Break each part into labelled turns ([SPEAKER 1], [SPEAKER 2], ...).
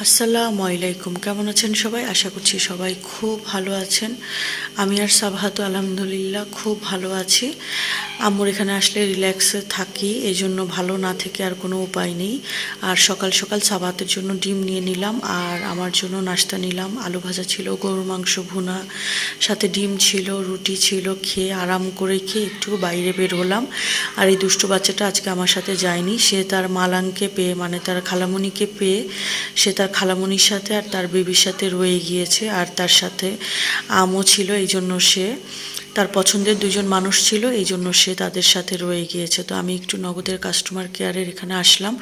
[SPEAKER 1] আসসালামু আলাইকুম, কেমন আছেন সবাই? আশা করছি সবাই খুব ভালো আছেন। আমি আর সাবহাত আলহামদুলিল্লাহ খুব ভালো আছি। আম্মুর এখানে আসলে রিল্যাক্সে থাকি, এই জন্য ভালো না থেকে আর কোনো উপায় নেই। আর সকাল সকাল সাবহাতের জন্য ডিম নিয়ে নিলাম, আর আমার জন্য নাস্তা নিলাম। আলু ভাজা ছিল, গরুর মাংস ভুনা, সাথে ডিম ছিল, রুটি ছিল। খেয়ে আরাম করে খেয়ে একটু বাইরে বের হলাম। আর এই দুষ্টু বাচ্চাটা আজকে আমার সাথে যায়নি, সে তার মালাংকে পেয়ে, মানে তার খালামণিকে পেয়ে সে তার খালামণির সাথে আর তার বেবির সাথে রয়ে গিয়েছে। আর তার সাথে আমও ছিল, এই জন্য সে তার পছন্দের দুজন মানুষ ছিল, এই জন্য সে তাদের সাথে রয়ে গিয়েছে। তো আমি একটু নগদের কাস্টমার কেয়ারের এখানে আসলাম।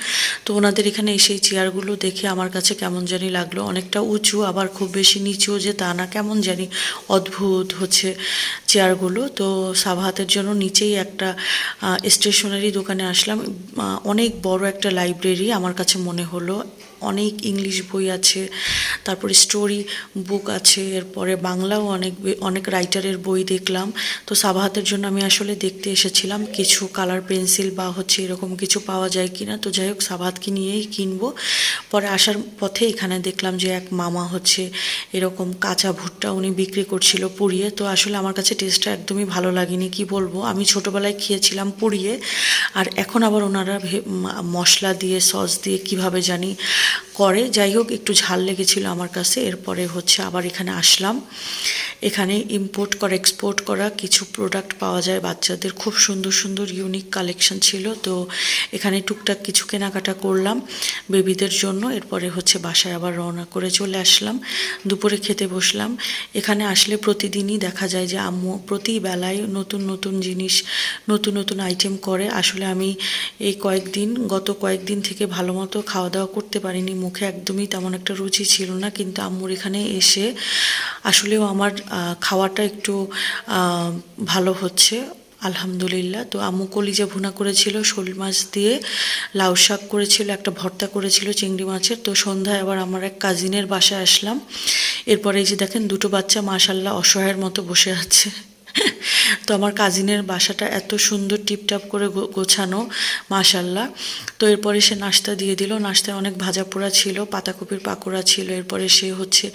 [SPEAKER 1] তো ওনাদের এখানে এসে চেয়ারগুলো দেখে আমার কাছে কেমন জানি লাগলো, অনেকটা উঁচু আবার খুব বেশি নিচুও যে তা না, কেমন জানি অদ্ভুত হচ্ছে চেয়ারগুলো। তো সাবহাতের জন্য নিচেই একটা স্টেশনারি দোকানে আসলাম। অনেক বড় একটা লাইব্রেরি আমার কাছে মনে হলো, অনেক ইংলিশ বই আছে, তারপরে স্টোরি বুক আছে, এরপরে বাংলাও অনেক রাইটারের বই দেখলাম। তো সাবহাতের জন্য আমি আসলে দেখতে এসেছিলাম কিছু কালার পেন্সিল বা হচ্ছে এরকম কিছু পাওয়া যায় কিনা। তো যাই হোক, সাবহাতকে নিয়েই কিনবো। পরে আসার পথে এখানে দেখলাম যে এক মামা হচ্ছে এরকম কাঁচা ভুট্টা উনি বিক্রি করছিল পুড়িয়ে। তো আসলে আমার কাছে টেস্টটা একদমই ভালো লাগেনি, কি বলবো। আমি ছোটোবেলায় খেয়েছিলাম পুড়িয়ে, আর এখন আবার ওনারা মশলা দিয়ে সস দিয়ে কিভাবে জানি করে। যাই হোক, একটু ঝাল লেগেছিল আমার কাছে। এরপরে হচ্ছে আবার এখানে আসলাম। এখানে ইম্পোর্ট করা এক্সপোর্ট করা কিছু প্রোডাক্ট পাওয়া যায় বাচ্চাদের, খুব সুন্দর সুন্দর ইউনিক কালেকশন ছিল। তো এখানে টুকটাক কিছু কেনাকাটা করলাম বেবিদের জন্য। এরপরে হচ্ছে বাসায় আবার রওনা করে চলে আসলাম, দুপুরে খেতে বসলাম। এখানে আসলে প্রতিদিনই দেখা যায় যে আম্মু প্রতি বেলায় নতুন নতুন জিনিস, নতুন নতুন আইটেম করে। আসলে আমি গত কয়েকদিন থেকে ভালো মতো খাওয়া দাওয়া করতে পারিনি, মুখে একদমই তেমন একটা রুচি ছিল না। কিন্তু আম্মুর এখানে এসে আসলেও আমার খাওয়াটা একটু ভালো হচ্ছে আলহামদুলিল্লাহ। তো আম্মু কলিজা ভুনা করেছিল শোল মাছ দিয়ে, লাউ শাক করেছিল, একটা ভর্তা করেছিল চিংড়ি মাছের। তো সন্ধ্যায় আবার আমার এক কাজিনের বাসায় আসলাম। এরপরে এই যে দেখেন দুটো বাচ্চা মাশাল্লাহ অসহায়ের মতো বসে আছে। তো আমার কাজিনের বাসাটা এত সুন্দর টিপটাপ করে গোছানো, মাশাল্লাহ। তো এরপরে সে নাস্তা দিয়ে দিল। নাস্তায় অনেক ভাজা পোড়া ছিল, পাতাকপির পাকোড়া ছিল। এরপরে সে হচ্ছে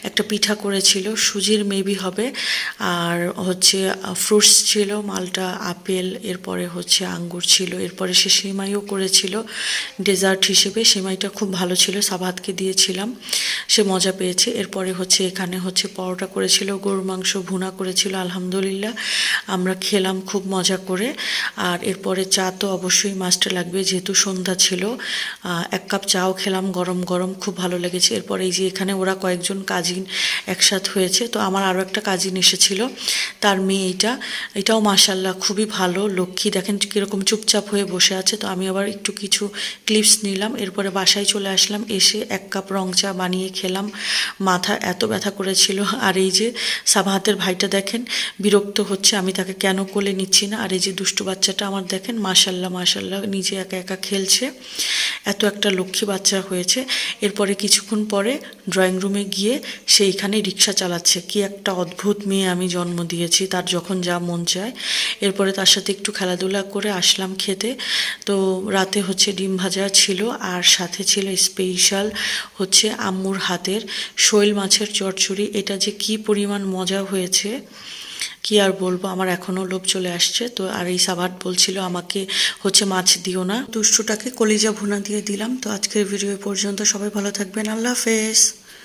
[SPEAKER 1] একটা পিঠা করেছিল, সুজির মেবি হবে। আর হচ্ছে ফ্রুটস ছিল, মালটা, আপেল, এরপরে হচ্ছে আঙ্গুর ছিল। এরপরে সে সেমাইও করেছিল ডেজার্ট হিসেবে। সেমাইটা খুব ভালো ছিল, সাবহাতকে দিয়েছিলাম, সে মজা পেয়েছে। এরপরে হচ্ছে এখানে হচ্ছে পরোটা করেছিল, গরুর মাংস ভুনা করেছিল। আলহামদুলিল্লাহ আমরা খেলাম খুব মজা করে। আর এরপরে চা তো অবশ্যই মাস্ট লাগবে, যেহেতু সন্ধ্যা ছিল। এক কাপ চাও খেলাম গরম গরম, খুব ভালো লেগেছে। এরপরে এই যে এখানে ওরা কয়েকজন কাজিন একসাথ হয়েছে। তো আমার আরও একটা কাজিন এসেছিল, তার মেয়ে এটাও মাশাল্লাহ খুবই ভালো, লক্ষ্মী। দেখেন কীরকম চুপচাপ হয়ে বসে আছে। তো আমি আবার একটু কিছু ক্লিপস নিলাম। এরপরে বাসায় চলে আসলাম, এসে এক কাপ রং চা বানিয়ে খেলাম। মাথা এত ব্যথা করেছিল। আর এই যে সাবহাতের ভাইটা দেখেন বিরক্ত হচ্ছে আমি তাকে কেন কোলে নিচ্ছি না। আর এই যে দুষ্টু বাচ্চাটা আমার দেখেন মাশাল্লাহ মাশাল্লাহ নিজে একা একা খেলছে, এত একটা লক্ষ্মী বাচ্চা হয়েছে। এরপরে কিছুক্ষণ পরে ড্রয়িং রুমে গিয়ে সেইখানে রিক্সা চালাচ্ছে। কি একটা অদ্ভুত মেয়ে আমি জন্ম দিয়েছি, তার যখন যা মন চায়। এরপরে তার সাথে একটু খেলাধুলা করে আসলাম খেতে। তো রাতে হচ্ছে ডিম ভাজা ছিল, আর সাথে ছিল স্পেশাল হচ্ছে আম্মুর হাতের শৈল মাছের চচ্চড়ি। এটা যে কি পরিমাণ মজা হয়েছে কি আর বলবো, আমার এখনও লোভ চলে আসছে। তো আর এই সাবহাত বলছিল আমাকে হচ্ছে মাছ দিও না, দুষ্টুটাকে কলিজা ভুনা দিয়ে দিলাম। তো আজকের ভিডিও পর্যন্ত, সবাই ভালো থাকবেন, আল্লাহ হাফেজ।